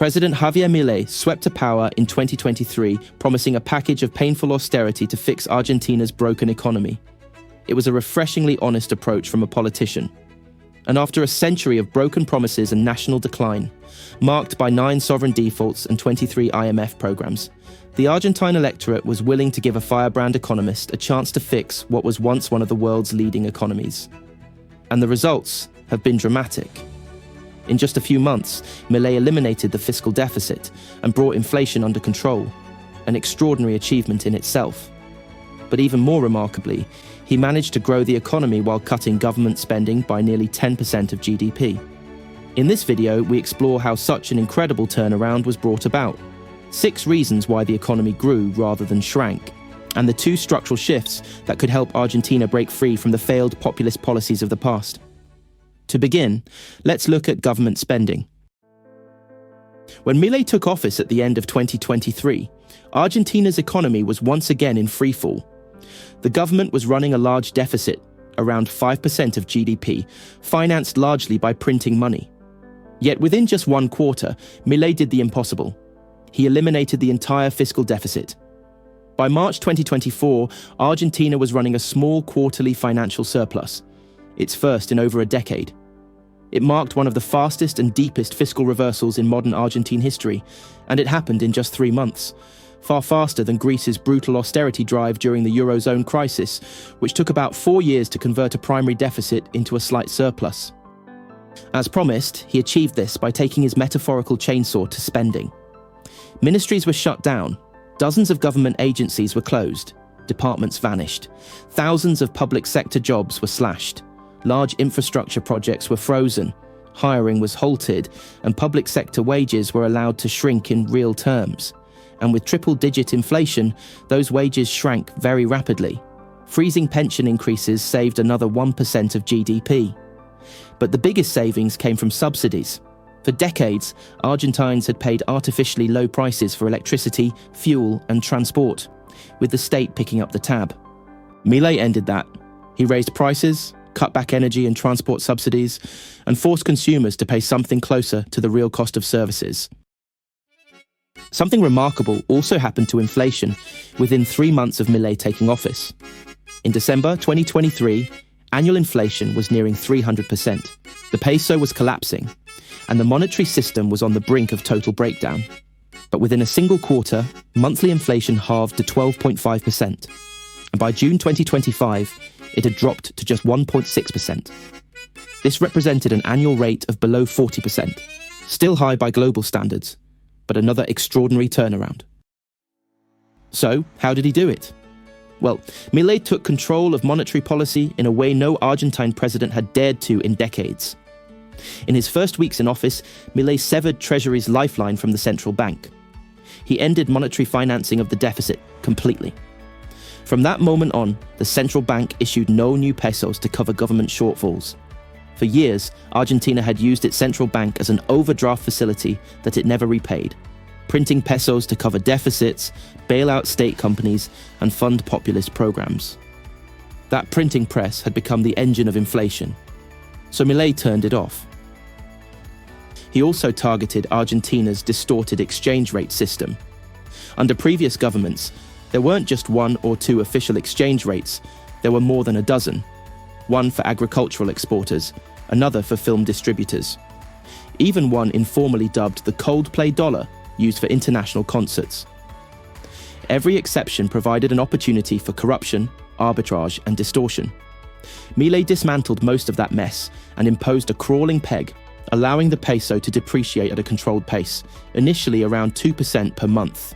President Javier Milei swept to power in 2023, promising a package of painful austerity to fix Argentina's broken economy. It was a refreshingly honest approach from a politician. And after a century of broken promises and national decline, marked by 9 sovereign defaults and 23 IMF programs, the Argentine electorate was willing to give a firebrand economist a chance to fix what was once one of the world's leading economies. And the results have been dramatic. In just a few months, Milei eliminated the fiscal deficit and brought inflation under control, an extraordinary achievement in itself. But even more remarkably, he managed to grow the economy while cutting government spending by nearly 10% of GDP. In this video, we explore how such an incredible turnaround was brought about, 6 reasons why the economy grew rather than shrank, and the 2 structural shifts that could help Argentina break free from the failed populist policies of the past. To begin, let's look at government spending. When Milei took office at the end of 2023, Argentina's economy was once again in freefall. The government was running a large deficit, around 5% of GDP, financed largely by printing money. Yet within just 1 quarter, Milei did the impossible. He eliminated the entire fiscal deficit. By March 2024, Argentina was running a small quarterly financial surplus, its first in over a decade. It marked one of the fastest and deepest fiscal reversals in modern Argentine history, and it happened in just 3 months, far faster than Greece's brutal austerity drive during the Eurozone crisis, which took about 4 years to convert a primary deficit into a slight surplus. As promised, he achieved this by taking his metaphorical chainsaw to spending. Ministries were shut down, dozens of government agencies were closed, departments vanished, thousands of public sector jobs were slashed, large infrastructure projects were frozen, hiring was halted, and public sector wages were allowed to shrink in real terms. And with triple-digit inflation, those wages shrank very rapidly. Freezing pension increases saved another 1% of GDP. But the biggest savings came from subsidies. For decades, Argentines had paid artificially low prices for electricity, fuel, and transport, with the state picking up the tab. Milei ended that. He raised prices, cut back energy and transport subsidies, and forced consumers to pay something closer to the real cost of services. Something remarkable also happened to inflation within 3 months of Milei taking office. In December 2023, annual inflation was nearing 300%. The peso was collapsing, and the monetary system was on the brink of total breakdown. But within a single quarter, monthly inflation halved to 12.5%. And by June 2025, it had dropped to just 1.6%. This represented an annual rate of below 40%, still high by global standards, but another extraordinary turnaround. So, how did he do it? Well, Milei took control of monetary policy in a way no Argentine president had dared to in decades. In his first weeks in office, Milei severed Treasury's lifeline from the central bank. He ended monetary financing of the deficit completely. From that moment on, the central bank issued no new pesos to cover government shortfalls. For years, Argentina had used its central bank as an overdraft facility that it never repaid, printing pesos to cover deficits, bail out state companies, and fund populist programs. That printing press had become the engine of inflation, so Milei turned it off. He also targeted Argentina's distorted exchange rate system. Under previous governments, there weren't just 1 or 2 official exchange rates, there were more than a dozen. One for agricultural exporters, another for film distributors. Even one informally dubbed the Coldplay dollar, used for international concerts. Every exception provided an opportunity for corruption, arbitrage, and distortion. Milei dismantled most of that mess and imposed a crawling peg, allowing the peso to depreciate at a controlled pace, initially around 2% per month.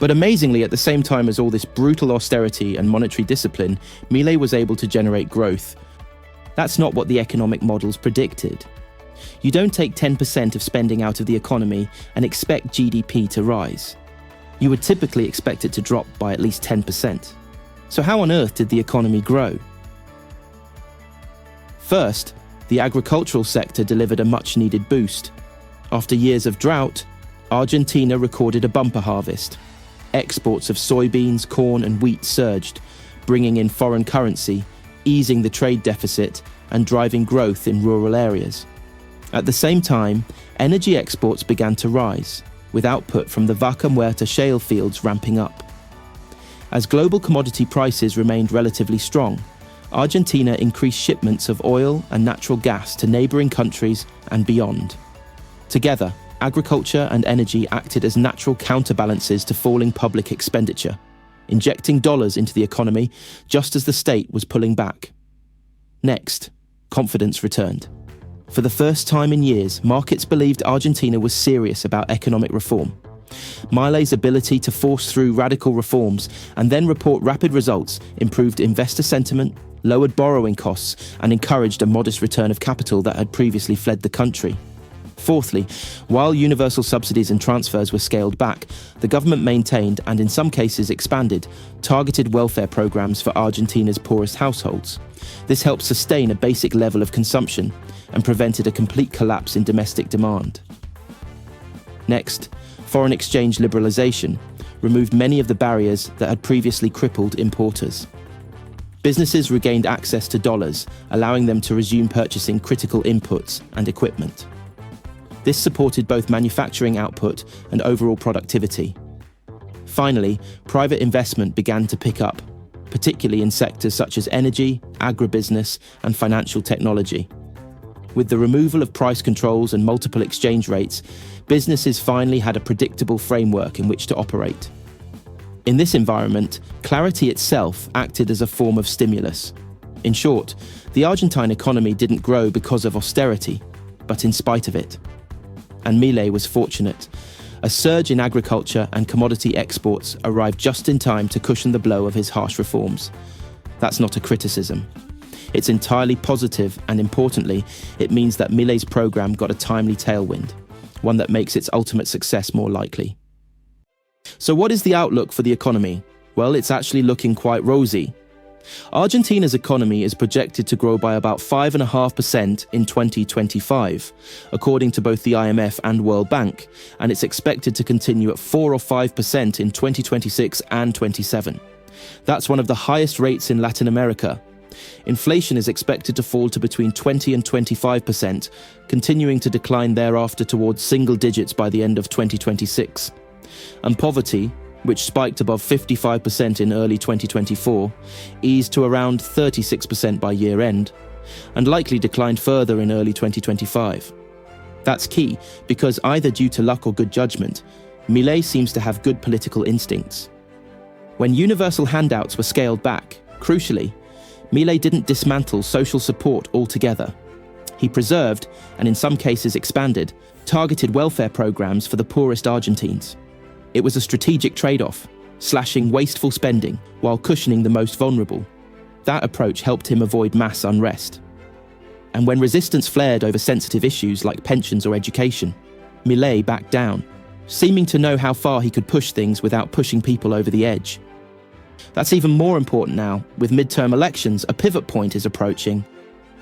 But amazingly, at the same time as all this brutal austerity and monetary discipline, Milei was able to generate growth. That's not what the economic models predicted. You don't take 10% of spending out of the economy and expect GDP to rise. You would typically expect it to drop by at least 10%. So how on earth did the economy grow? First, the agricultural sector delivered a much-needed boost. After years of drought, Argentina recorded a bumper harvest. Exports of soybeans, corn, and wheat surged, bringing in foreign currency, easing the trade deficit, and driving growth in rural areas. At the same time, Energy exports began to rise, with output from the Vaca Muerta shale fields ramping up. As global commodity prices remained relatively strong, Argentina increased shipments of oil and natural gas to neighboring countries and beyond. Together, agriculture and energy acted as natural counterbalances to falling public expenditure, injecting dollars into the economy just as the state was pulling back. Next, confidence returned. For the first time in years, markets believed Argentina was serious about economic reform. Milei's ability to force through radical reforms and then report rapid results improved investor sentiment, lowered borrowing costs, and encouraged a modest return of capital that had previously fled the country. Fourthly, while universal subsidies and transfers were scaled back, the government maintained, and in some cases expanded, targeted welfare programs for Argentina's poorest households. This helped sustain a basic level of consumption and prevented a complete collapse in domestic demand. Next, foreign exchange liberalization removed many of the barriers that had previously crippled importers. Businesses regained access to dollars, allowing them to resume purchasing critical inputs and equipment. This supported both manufacturing output and overall productivity. Finally, private investment began to pick up, particularly in sectors such as energy, agribusiness, and financial technology. With the removal of price controls and multiple exchange rates, businesses finally had a predictable framework in which to operate. In this environment, clarity itself acted as a form of stimulus. In short, the Argentine economy didn't grow because of austerity, but in spite of it. And Milei was fortunate. A surge in agriculture and commodity exports arrived just in time to cushion the blow of his harsh reforms. That's not a criticism. It's entirely positive, and importantly, it means that Milei's program got a timely tailwind, one that makes its ultimate success more likely. So what is the outlook for the economy? Well, it's actually looking quite rosy. Argentina's economy is projected to grow by about 5.5% in 2025, according to both the IMF and World Bank, and it's expected to continue at 4 or 5% in 2026 and 27. That's one of the highest rates in Latin America. Inflation is expected to fall to between 20 and 25%, continuing to decline thereafter towards single digits by the end of 2026. And poverty, which spiked above 55% in early 2024, eased to around 36% by year-end, and likely declined further in early 2025. That's key, because either due to luck or good judgment, Milei seems to have good political instincts. When universal handouts were scaled back, crucially, Milei didn't dismantle social support altogether. He preserved, and in some cases expanded, targeted welfare programs for the poorest Argentines. It was a strategic trade-off, slashing wasteful spending while cushioning the most vulnerable. That approach helped him avoid mass unrest. And when resistance flared over sensitive issues like pensions or education, Milei backed down, seeming to know how far he could push things without pushing people over the edge. That's even more important now. With midterm elections, a pivot point is approaching.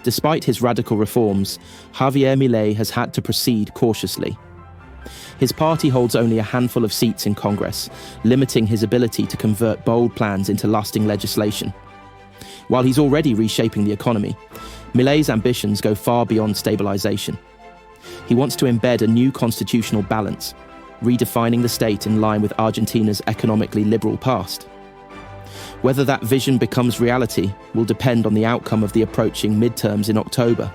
Despite his radical reforms, Javier Milei has had to proceed cautiously. His party holds only a handful of seats in Congress, limiting his ability to convert bold plans into lasting legislation. While he's already reshaping the economy, Milei's ambitions go far beyond stabilization. He wants to embed a new constitutional balance, redefining the state in line with Argentina's economically liberal past. Whether that vision becomes reality will depend on the outcome of the approaching midterms in October.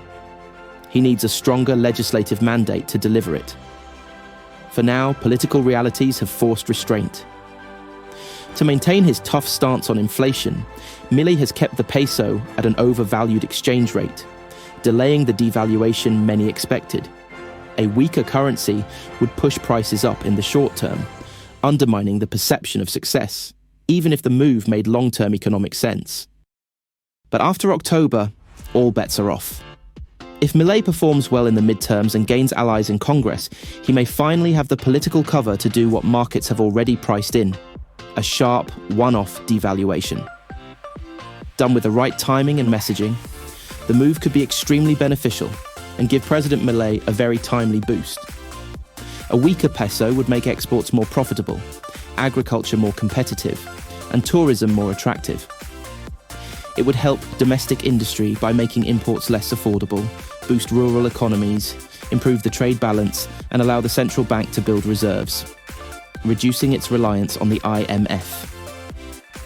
He needs a stronger legislative mandate to deliver it. For now, political realities have forced restraint. To maintain his tough stance on inflation, Milei has kept the peso at an overvalued exchange rate, delaying the devaluation many expected. A weaker currency would push prices up in the short term, undermining the perception of success, even if the move made long-term economic sense. But after October, all bets are off. If Milei performs well in the midterms and gains allies in Congress, he may finally have the political cover to do what markets have already priced in: a sharp, one-off devaluation. Done with the right timing and messaging, the move could be extremely beneficial and give President Milei a very timely boost. A weaker peso would make exports more profitable, agriculture more competitive, and tourism more attractive. It would help domestic industry by making imports less affordable, boost rural economies, improve the trade balance, and allow the central bank to build reserves, reducing its reliance on the IMF.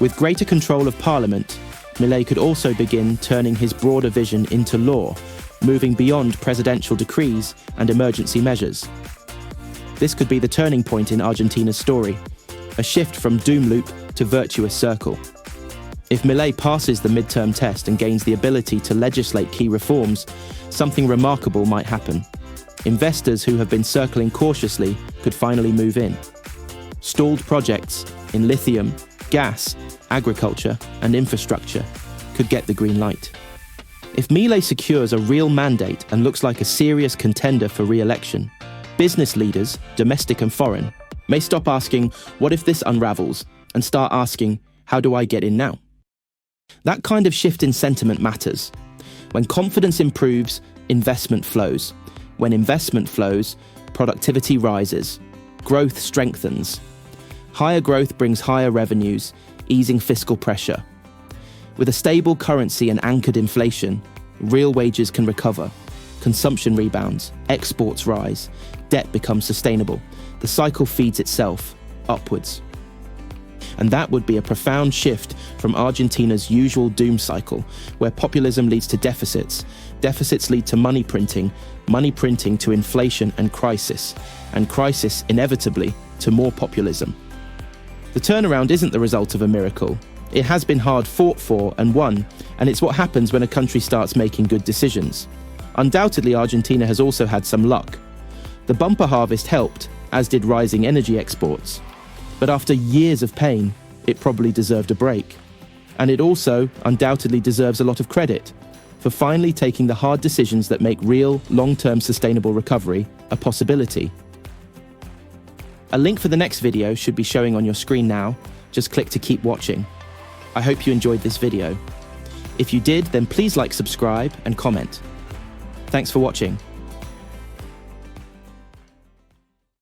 With greater control of parliament, Milei could also begin turning his broader vision into law, moving beyond presidential decrees and emergency measures. This could be the turning point in Argentina's story, a shift from doom loop to virtuous circle. If Milei passes the midterm test and gains the ability to legislate key reforms, something remarkable might happen. Investors who have been circling cautiously could finally move in. Stalled projects in lithium, gas, agriculture, and infrastructure could get the green light. If Milei secures a real mandate and looks like a serious contender for re-election, business leaders, domestic and foreign, may stop asking, what if this unravels, and start asking, how do I get in now? That kind of shift in sentiment matters. When confidence improves, investment flows. When investment flows, productivity rises. Growth strengthens. Higher growth brings higher revenues, easing fiscal pressure. With a stable currency and anchored inflation, real wages can recover. Consumption rebounds, exports rise, debt becomes sustainable. The cycle feeds itself, upwards. And that would be a profound shift from Argentina's usual doom cycle, where populism leads to deficits, deficits lead to money printing to inflation and crisis inevitably to more populism. The turnaround isn't the result of a miracle. It has been hard fought for and won, and it's what happens when a country starts making good decisions. Undoubtedly, Argentina has also had some luck. The bumper harvest helped, as did rising energy exports. But after years of pain, it probably deserved a break. And it also undoubtedly deserves a lot of credit for finally taking the hard decisions that make real, long-term sustainable recovery a possibility. A link for the next video should be showing on your screen now. Just click to keep watching. I hope you enjoyed this video. If you did, then please like, subscribe, and comment. Thanks for watching.